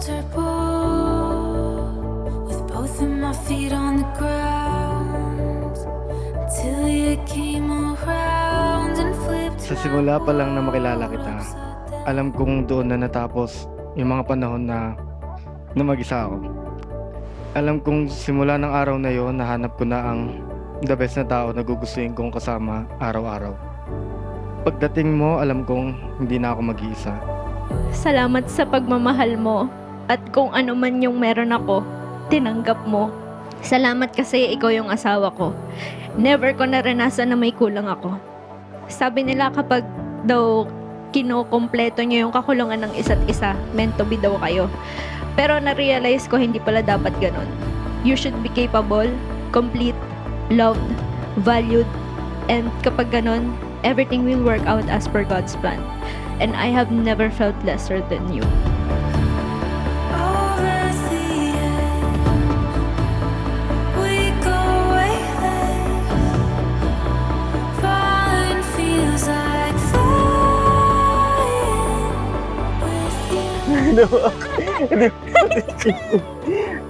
comfortable with both of my feet on the ground till you came around and flipped. Sa simula pa lang na makilala kita, alam kong doon na natapos yung mga panahon na mag-isa ako. Alam kong simula ng araw na yon, nahanap ko na ang the best na tao na gugustuhin kong kasama araw-araw. Pagdating mo, alam kong hindi na ako mag-iisa. Salamat sa pagmamahal mo at kung ano man yung meron ako, tinanggap mo. Salamat kasi ikaw yung asawa ko. Never ko naranasan na may kulang ako. Sabi nila kapag daw kinokompleto nyo yung kakulungan ng isa't isa, meant to be daw kayo. Pero na-realize ko hindi pala dapat ganun. You should be capable, complete, loved, valued, and kapag ganun, everything will work out as per God's plan. And I have never felt lesser than you. Over the edge, we go weightless. Falling feels like flying with you.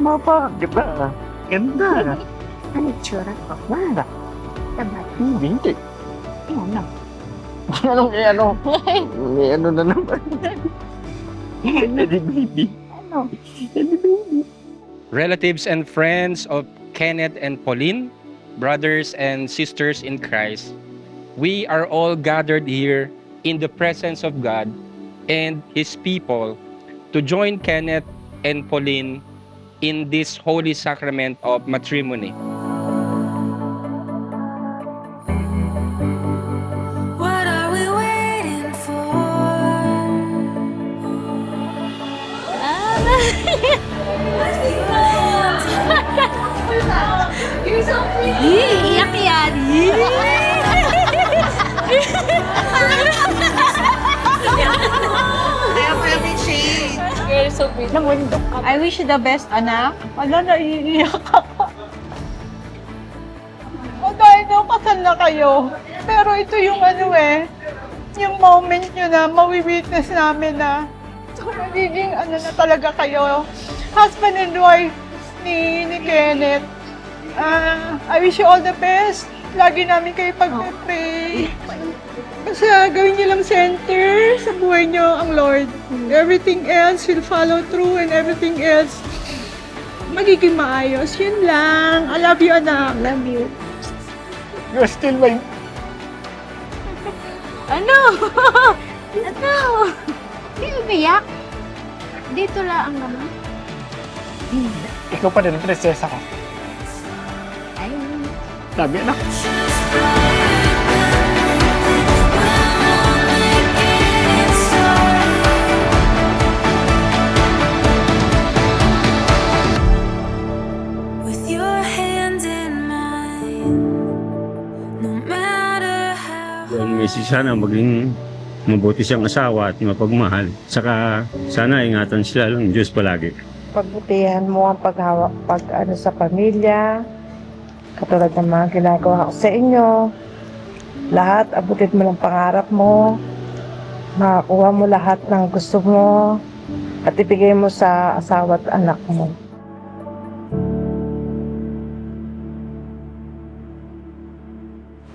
Mapaganda. Ganda. Ano tsura ko? Wala. Tabat. Hindi. Ano? Anong ano? May ano na naman. Eddie baby. Ano? Eddie baby. Relatives and friends of Kenneth and Pauline, brothers and sisters in Christ, we are all gathered here in the presence of God and His people to join Kenneth and Pauline in this holy sacrament of matrimony. What are we waiting for? You're so pretty! Iiyak yan! You're so pretty. Namundok ka. I wish you the best, anak. Wala, naiiyak ako. O dahil daw kasal na kayo. Pero ito yung yung moment nyo na mawi-witness namin na magiging na talaga kayo. Husband and wife ni Kenneth. I wish you all the best. Lagi namin kayo pag-pray. Kasi gawin niyo lang center sa buhay niyo ang Lord. Everything else will follow through and everything else magiging maayos. Yun lang. I love you, anak. Love you. You're still my... Ano? Ano? Hindi umiyak. Dito lang ang naman. Ikaw pa din, prinsesa ko. Ay, Sabi anak. With your hand in mine, no matter how. Ang message sana maging mabuti siyang asawa at mapagmahal. Saka sana ingatan sila ng Diyos palagi. Pagbutihan mo ang sa pamilya, katulad ng mga ginagawa ko sa inyo. Lahat, abutin mo ng pangarap mo, makakuha mo lahat ng gusto mo, at ibigay mo sa asawa at anak mo.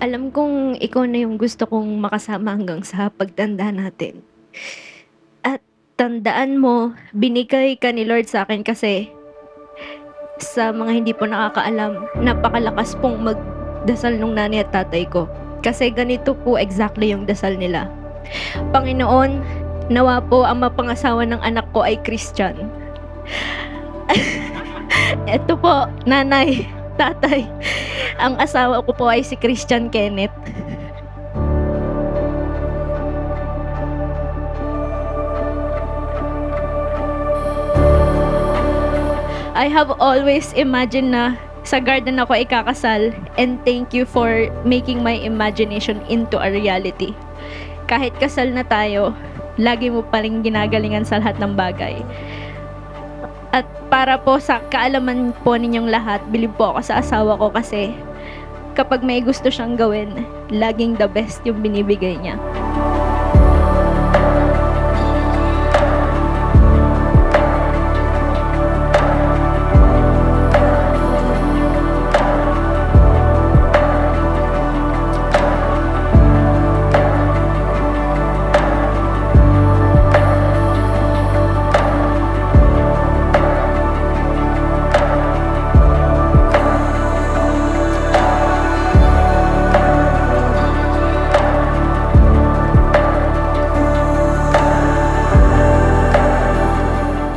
Alam kong ikaw na yung gusto kong makasama hanggang sa pagtanda natin. At tandaan mo, binigay ka ni Lord sa akin kasi sa mga hindi po nakakaalam, napakalakas pong magdasal nung nanay at tatay ko. Kasi ganito po exactly yung dasal nila. Panginoon, nawa po ang mapangasawa ng anak ko ay Christian. Ito po, nanay, tatay, ang asawa ko po ay si Christian Kenneth. I have always imagined na sa garden ako ikakasal, and thank you for making my imagination into a reality. Kahit kasal na tayo, lagi mo pa rin ginagalingan sa lahat ng bagay. At para po sa kaalaman po ninyong lahat, bilib po ako sa asawa ko kasi kapag may gusto siyang gawin, laging the best yung binibigay niya.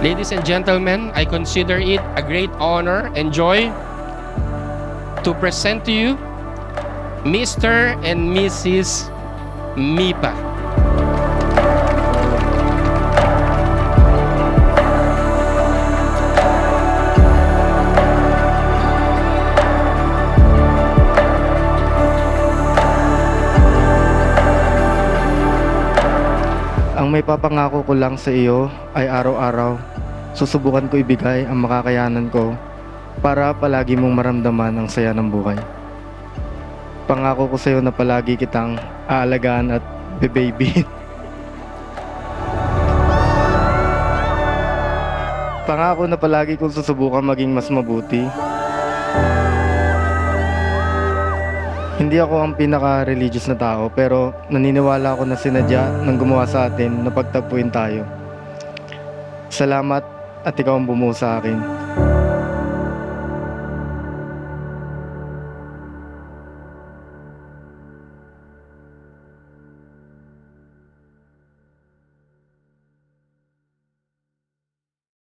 Ladies and gentlemen, I consider it a great honor and joy to present to you Mr. and Mrs. Mipa. Ang may papangako ko lang sa iyo ay araw-araw susubukan ko ibigay ang makakayanan ko para palagi mong maramdaman ang saya ng buhay. Pangako ko sa iyo na palagi kitang aalagaan at baby. Pangako na palagi kong susubukan maging mas mabuti. Hindi ako ang pinaka-religious na tao pero naniniwala ako na sinadya ng gumawa sa atin na pagtagpuin tayo. Salamat at ikaw ang bumuo sa akin.